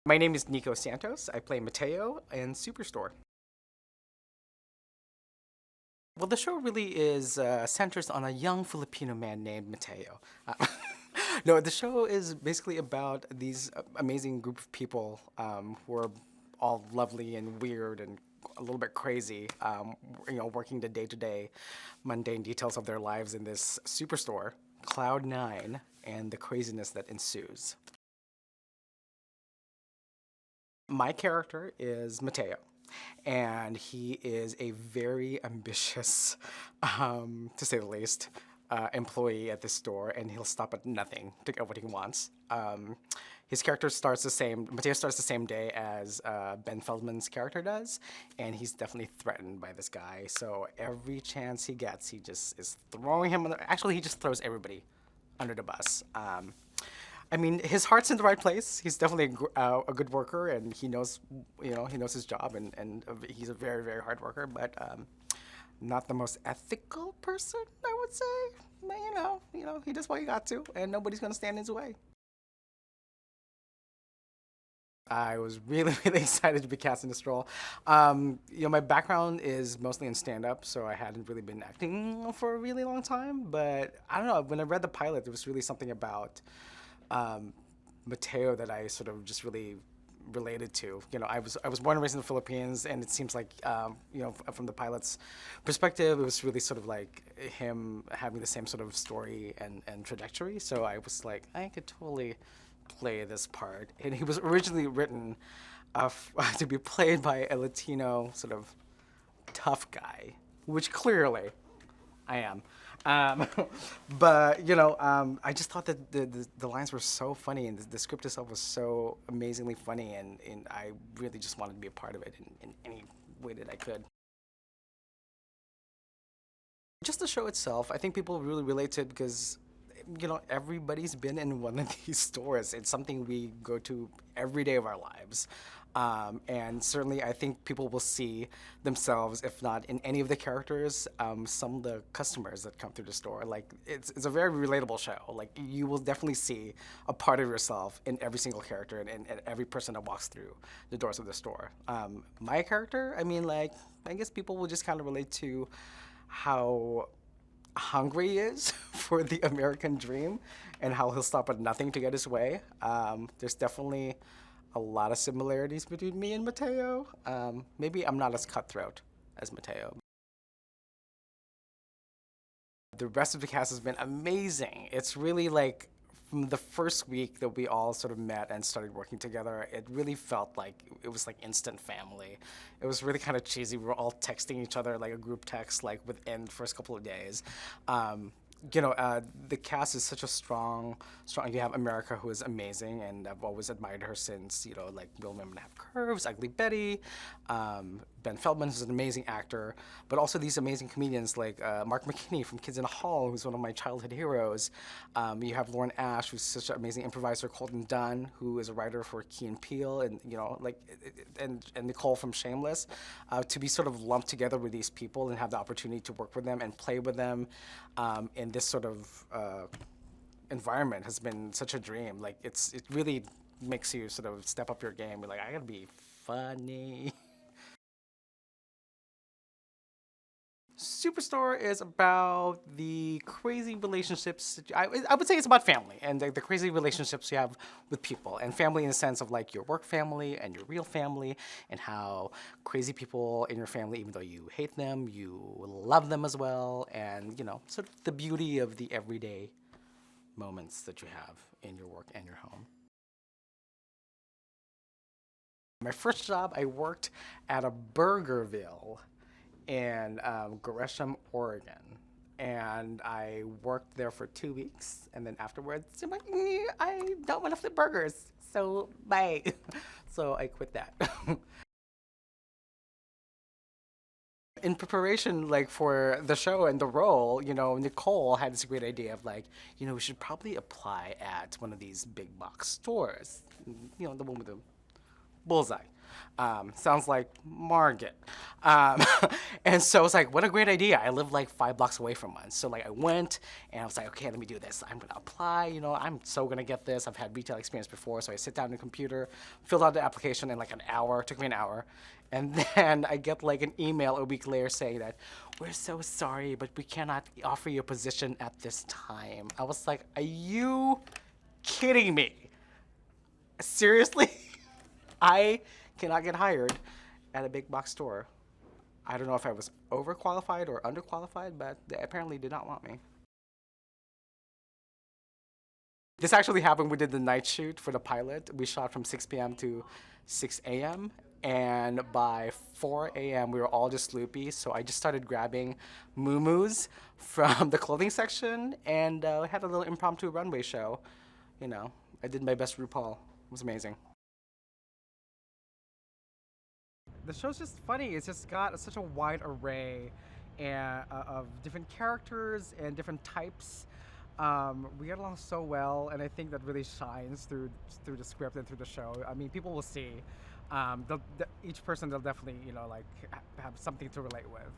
My name is Nico Santos. I play Mateo in Superstore. Well, the show really is centers on a young Filipino man named Mateo. No, the show is basically about these amazing group of people who are all lovely and weird and a little bit crazy, working the day-to-day mundane details of their lives in this superstore, Cloud Nine, and the craziness that ensues. My character is Mateo, and he is a very ambitious, to say the least, employee at this store, and he'll stop at nothing to get what he wants. His character starts the same. Mateo starts the same day as Ben Feldman's character does, and he's definitely threatened by this guy. So every chance he gets, he just is throwing him. Actually, he just throws everybody under the bus. I mean, his heart's in the right place. He's definitely a good worker, and he knows, he knows his job, and he's a very, very hard worker. But not the most ethical person, I would say. But he does what he got to, and nobody's gonna stand in his way. I was really, really excited to be cast in this role. My background is mostly in stand-up, so I hadn't really been acting for a really long time. But I don't know. When I read the pilot, there was really something about Mateo that I sort of just really related to. I was born and raised in the Philippines, and it seems like from the pilot's perspective, it was really sort of like him having the same sort of story and trajectory. So I was like, I could totally play this part. And he was originally written to be played by a Latino sort of tough guy, which clearly I am. Um, but I just thought that the lines were so funny, and the script itself was so amazingly funny, and I really just wanted to be a part of it in any way that I could. Just the show itself, I think people really relate to it because everybody's been in one of these stores. It's something we go to every day of our lives. And certainly, I think people will see themselves, if not in any of the characters, some of the customers that come through the store. Like, it's a very relatable show. Like, you will definitely see a part of yourself in every single character and every person that walks through the doors of the store. My character, I mean, like, I guess people will just kind of relate to how hungry he is for the American dream and how he'll stop at nothing to get his way. There's definitely a lot of similarities between me and Mateo. Maybe I'm not as cutthroat as Mateo. The rest of the cast has been amazing. It's really like from the first week that we all sort of met and started working together, it really felt like it was like instant family. It was really kind of cheesy. We were all texting each other like a group text like within the first couple of days. The cast is such a strong. You have America, who is amazing, and I've always admired her since, like Real Women Have Curves, Ugly Betty. Ben Feldman, who's an amazing actor, but also these amazing comedians like Mark McKinney from Kids in a Hall, who's one of my childhood heroes. You have Lauren Ash, who's such an amazing improviser, Colton Dunn, who is a writer for Key and Peele, and and Nichole from Shameless. To be sort of lumped together with these people and have the opportunity to work with them and play with them in this sort of environment has been such a dream. Like, it really makes you sort of step up your game. You're like, I gotta be funny. Superstore is about the crazy relationships. I would say it's about family and the crazy relationships you have with people, and family in the sense of like your work family and your real family, and how crazy people in your family, even though you hate them, you love them as well, and sort of the beauty of the everyday moments that you have in your work and your home. My first job, I worked at a Burgerville in Gresham, Oregon. And I worked there for 2 weeks. And then afterwards, I'm like, I don't want to flip burgers. So bye. So I quit that. In preparation, like for the show and the role, Nichole had this great idea of like, we should probably apply at one of these big box stores. The one with the bullseye. Sounds like Margit. Um, and so I was like, what a great idea. I live like 5 blocks away from one. So like I went and I was like, okay, let me do this. I'm gonna apply, I'm so gonna get this. I've had retail experience before. So I sit down on the computer, filled out the application in like an hour. It took me an hour. And then I get like an email a week later saying that, we're so sorry, but we cannot offer you a position at this time. I was like, are you kidding me? Seriously? I cannot get hired at a big box store. I don't know if I was overqualified or underqualified, but they apparently did not want me. This actually happened. We did the night shoot for the pilot. We shot from 6 p.m. to 6 a.m. And by 4 a.m., we were all just loopy. So I just started grabbing moo from the clothing section and had a little impromptu runway show. I did my best RuPaul. It was amazing. The show's just funny. It's just got such a wide array of different characters and different types. We get along so well, and I think that really shines through the script and through the show. I mean, people will see. Each person, they'll definitely have something to relate with.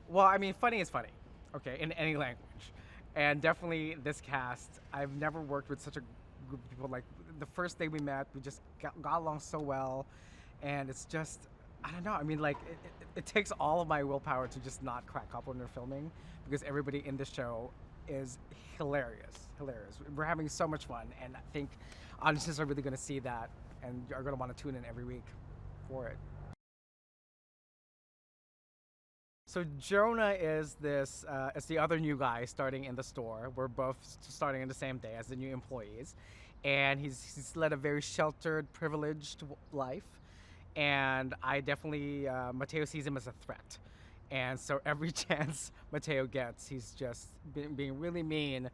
Well, I mean, funny is funny, okay, in any language. And definitely this cast, I've never worked with such a group of people. Like, the first day we met, we just got along so well. And it's just, I don't know, I mean, like, it takes all of my willpower to just not crack up when we're filming, because everybody in this show is hilarious, hilarious. We're having so much fun, and I think audiences are really going to see that and are going to want to tune in every week for it. So Jonah is the other new guy starting in the store. We're both starting in the same day as the new employees, and he's led a very sheltered, privileged life. And I definitely Mateo sees him as a threat, and so every chance Mateo gets, he's just being really mean